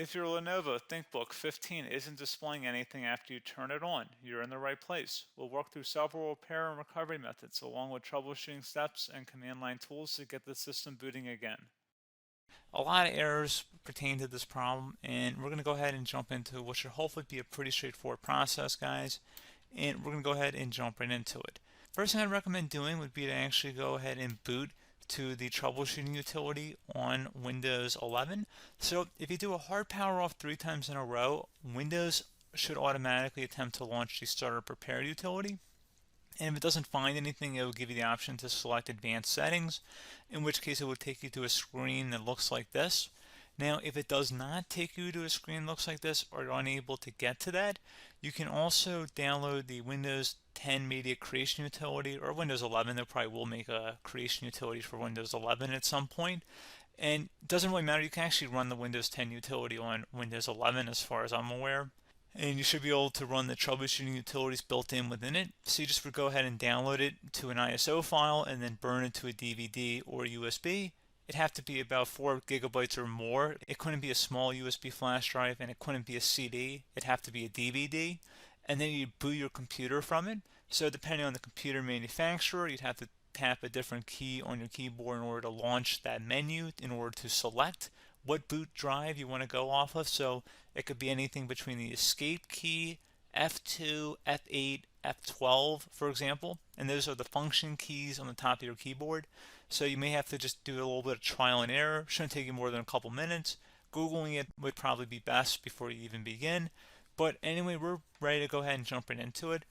If your Lenovo ThinkBook 15 isn't displaying anything after you turn it on, you're in the right place. We'll work through several repair and recovery methods, along with troubleshooting steps and command line tools to get the system booting again. A lot of errors pertain to this problem, and we're going to go ahead and jump into what should hopefully be a pretty straightforward process, guys. And we're going to go ahead and jump right into it. First thing I'd recommend doing would be to actually go ahead and boot to the troubleshooting utility on Windows 11. So if you do a hard power off 3 times in a row, Windows should automatically attempt to launch the startup prepare utility. And if it doesn't find anything, it will give you the option to select advanced settings, in which case it will take you to a screen that looks like this. Now, if it does not take you to a screen that looks like this, or you're unable to get to that, you can also download the Windows 10 Media Creation Utility, or Windows 11. They probably will make a creation utility for Windows 11 at some point. And it doesn't really matter. You can actually run the Windows 10 utility on Windows 11 as far as I'm aware. And you should be able to run the troubleshooting utilities built in within it. So you just would go ahead and download it to an ISO file and then burn it to a DVD or USB. It'd have to be about 4 gigabytes or more. It couldn't be a small USB flash drive, and it couldn't be a CD. It'd have to be a DVD. And then you'd boot your computer from it. So depending on the computer manufacturer, you'd have to tap a different key on your keyboard in order to launch that menu, in order to select what boot drive you want to go off of. So it could be anything between the escape key, F2, F8, F12, for example. And those are the function keys on the top of your keyboard. So you may have to just do a little bit of trial and error. Shouldn't take you more than a couple minutes. Googling it would probably be best before you even begin. But anyway, we're ready to go ahead and jump right into it.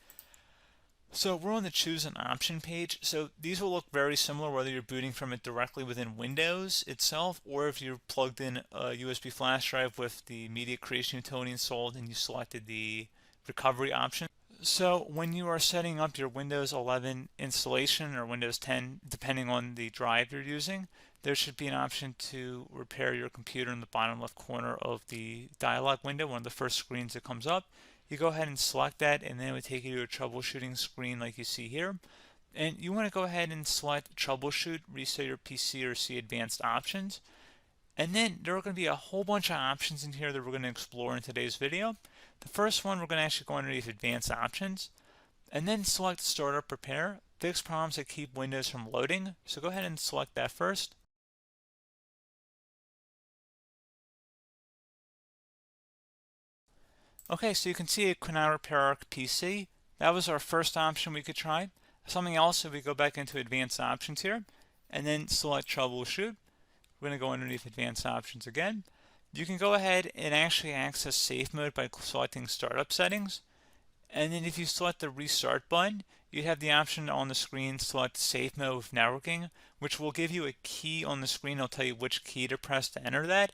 So we're on the choose an option page. So these will look very similar whether you're booting from it directly within Windows itself, or if you're plugged in a USB flash drive with the media creation utility installed and you selected the recovery option. So when you are setting up your Windows 11 installation or Windows 10, depending on the drive you're using, there should be an option to repair your computer in the bottom left corner of the dialog window, one of the first screens that comes up. You go ahead and select that, and then it would take you to a troubleshooting screen like you see here. And you want to go ahead and select troubleshoot, reset your PC, or see advanced options. And then there are going to be a whole bunch of options in here that we're going to explore in today's video. The first one, we're going to actually go underneath advanced options and then select startup prepare, fix problems that keep Windows from loading. So go ahead and select that first. Okay, so you can see it cannot repair our PC. That was our first option we could try. Something else, if we go back into advanced options here and then select troubleshoot, we're going to go underneath advanced options again. You can go ahead and actually access safe mode by selecting startup settings. And then if you select the restart button, you have the option on the screen select safe mode with networking, which will give you a key on the screen. It'll tell you which key to press to enter that.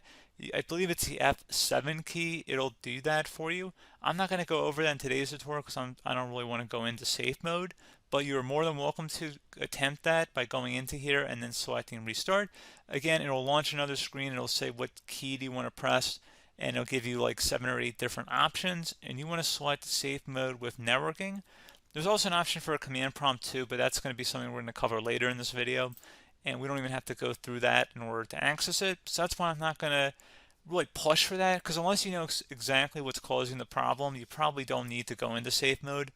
I believe it's the F7 key. It'll do that for you. I'm not going to go over that in today's tutorial because I don't really want to go into safe mode, but you're more than welcome to attempt that by going into here and then selecting restart. Again, it'll launch another screen. It'll say what key do you want to press, and it'll give you like 7 or 8 different options, and you want to select safe mode with networking. There's also an option for a command prompt too, but that's going to be something we're going to cover later in this video, and we don't even have to go through that in order to access it. So that's why I'm not going to really push for that, because unless you know exactly what's causing the problem, you probably don't need to go into safe mode.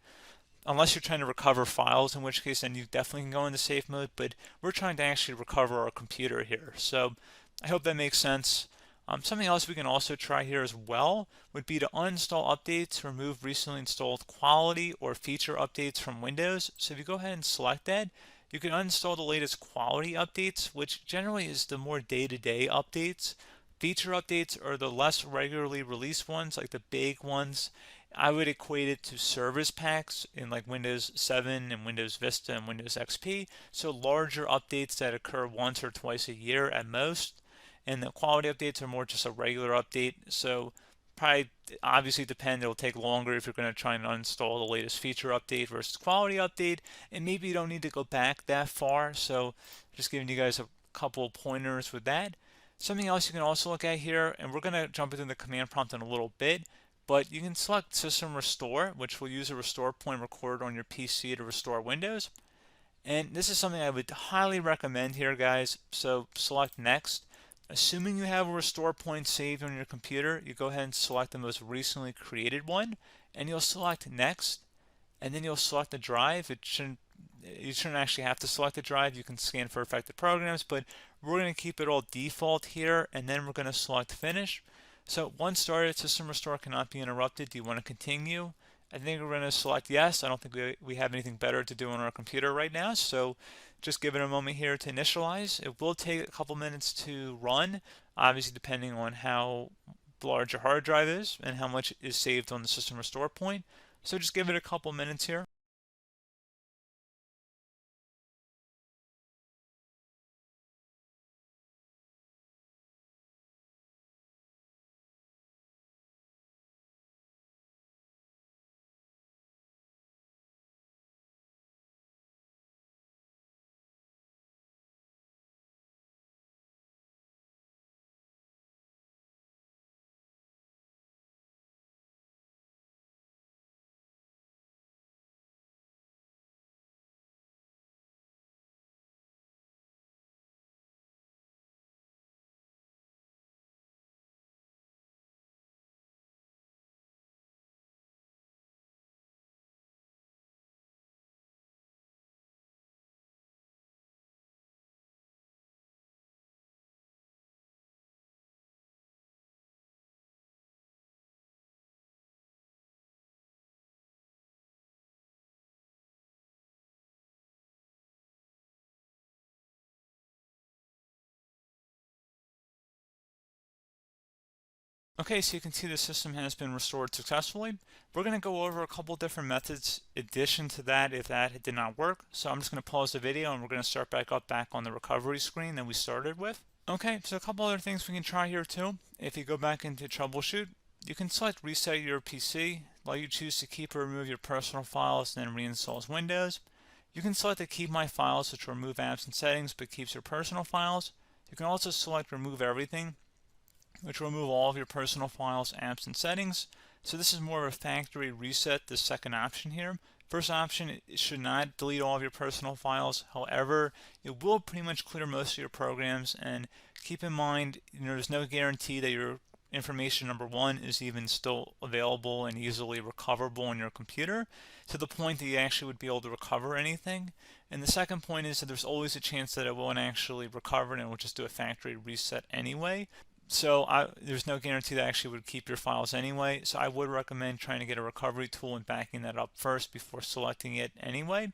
Unless you're trying to recover files, in which case then you definitely can go into safe mode, but we're trying to actually recover our computer here. So I hope that makes sense. Something else we can also try here as well would be to uninstall updates, remove recently installed quality or feature updates from Windows. So if you go ahead and select that, you can uninstall the latest quality updates, which generally is the more day-to-day updates. Feature updates are the less regularly released ones, like the big ones. I would equate it to service packs in like Windows 7 and Windows Vista and Windows XP. So larger updates that occur once or twice a year at most. And the quality updates are more just a regular update. So probably obviously depend, it'll take longer if you're going to try and uninstall the latest feature update versus quality update. And maybe you don't need to go back that far. So just giving you guys a couple of pointers with that. Something else you can also look at here, and we're going to jump into the command prompt in a little bit, but you can select System Restore, which will use a restore point recorded on your PC to restore Windows. And this is something I would highly recommend here, guys. So select Next. Assuming you have a restore point saved on your computer, you go ahead and select the most recently created one, and you'll select next, and then you'll select the drive. You shouldn't actually have to select the drive. You can scan for affected programs, but we're going to keep it all default here, and then we're going to select finish. So once started, system restore cannot be interrupted. Do you want to continue? I think we're going to select yes. I don't think we have anything better to do on our computer right now, so just give it a moment here to initialize. It will take a couple minutes to run, obviously depending on how large your hard drive is and how much is saved on the system restore point. So just give it a couple minutes here. Okay, so you can see the system has been restored successfully. We're going to go over a couple different methods in addition to that if that did not work. So I'm just going to pause the video and we're going to start back on the recovery screen that we started with. Okay, so a couple other things we can try here too. If you go back into troubleshoot, you can select reset your PC, while you choose to keep or remove your personal files and then reinstalls Windows. You can select to keep my files, which will remove apps and settings but keeps your personal files. You can also select remove everything, which will remove all of your personal files, apps, and settings. So this is more of a factory reset, the second option here. First option, it should not delete all of your personal files. However, it will pretty much clear most of your programs, and keep in mind, there's no guarantee that your information, number one, is even still available and easily recoverable on your computer to the point that you actually would be able to recover anything. And the second point is that there's always a chance that it won't actually recover and it will just do a factory reset anyway. So there's no guarantee that actually would keep your files anyway. So I would recommend trying to get a recovery tool and backing that up first before selecting it anyway.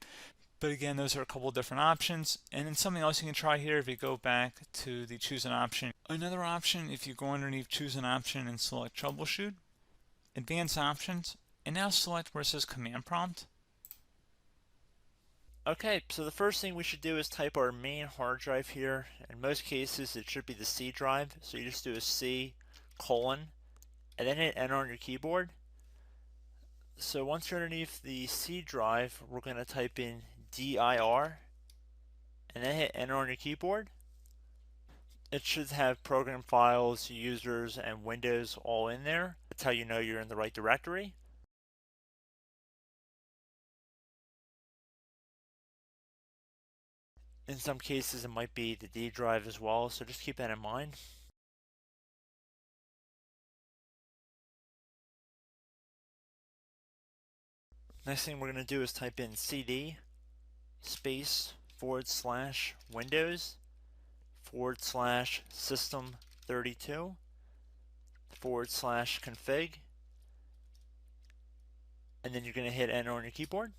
But again, those are a couple different options. And then something else you can try here, if you go back to the choose an option. Another option, if you go underneath choose an option and select troubleshoot, advanced options, and now select where it says command prompt. Okay, so the first thing we should do is type our main hard drive here. In most cases, it should be the C drive. So you just do a C colon and then hit enter on your keyboard. So once you're underneath the C drive, we're going to type in dir and then hit enter on your keyboard. It should have program files, users, and Windows all in there. That's how you know you're in the right directory. In some cases, it might be the D drive as well, so just keep that in mind. Next thing we're going to do is type in cd space / Windows / system 32 / config, and then you're going to hit enter on your keyboard.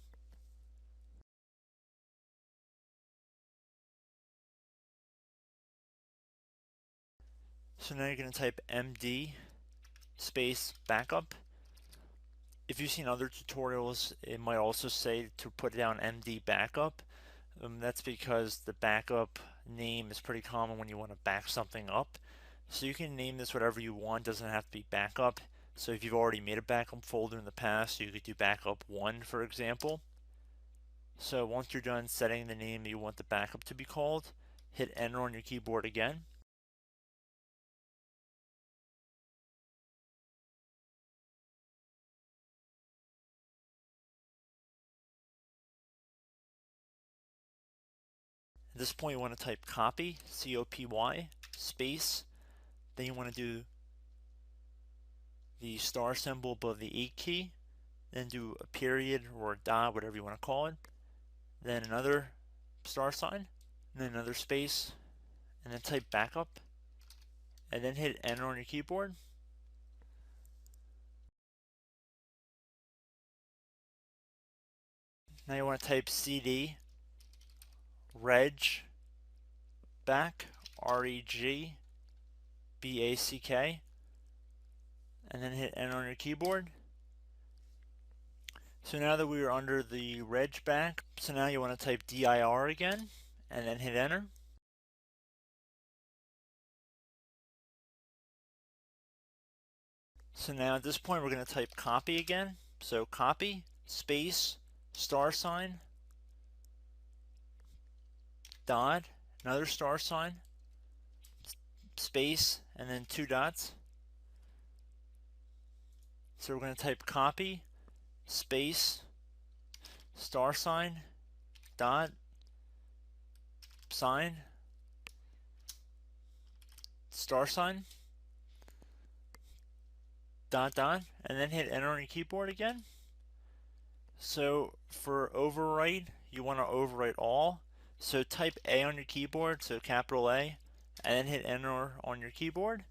So now you're going to type md space backup. If you've seen other tutorials, it might also say to put down md backup. That's because the backup name is pretty common when you want to back something up. So you can name this whatever you want, doesn't have to be backup. So if you've already made a backup folder in the past, you could do backup 1, for example. So once you're done setting the name you want the backup to be called, hit enter on your keyboard again. At this point, you want to type copy, C-O-P-Y, space, Then you want to do the star symbol above the 8 key, then do a period or a dot, whatever you want to call it, then another star sign, and then another space, and then type backup, and then hit enter on your keyboard. Now you want to type cd reg back, REGBACK, and then hit enter on your keyboard. So now that we are under the reg back, so now you want to type dir again, and then hit enter. So now at this point we're going to type copy again. So copy, space, star sign, dot, another star sign, space, and then 2 dots. So we're going to type copy, space, star sign, dot, sign, star sign, dot, dot, and then hit enter on your keyboard again. So for overwrite, you want to overwrite all. So type A on your keyboard, so capital A, and then hit enter on your keyboard.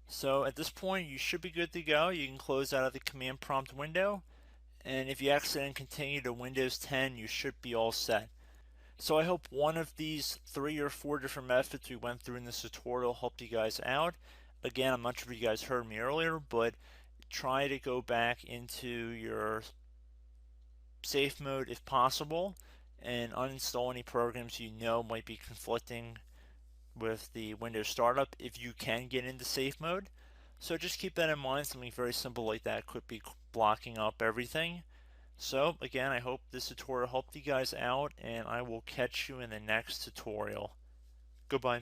So at this point you should be good to go. You can close out of the command prompt window, and if you accidentally continue to Windows 10 you should be all set. So I hope one of these 3 or 4 different methods we went through in this tutorial helped you guys out. Again, I'm not sure if you guys heard me earlier, but try to go back into your safe mode if possible and uninstall any programs you know might be conflicting with the Windows startup if you can get into safe mode. So just keep that in mind. Something very simple like that could be blocking up everything. So again, I hope this tutorial helped you guys out, and I will catch you in the next tutorial. Goodbye.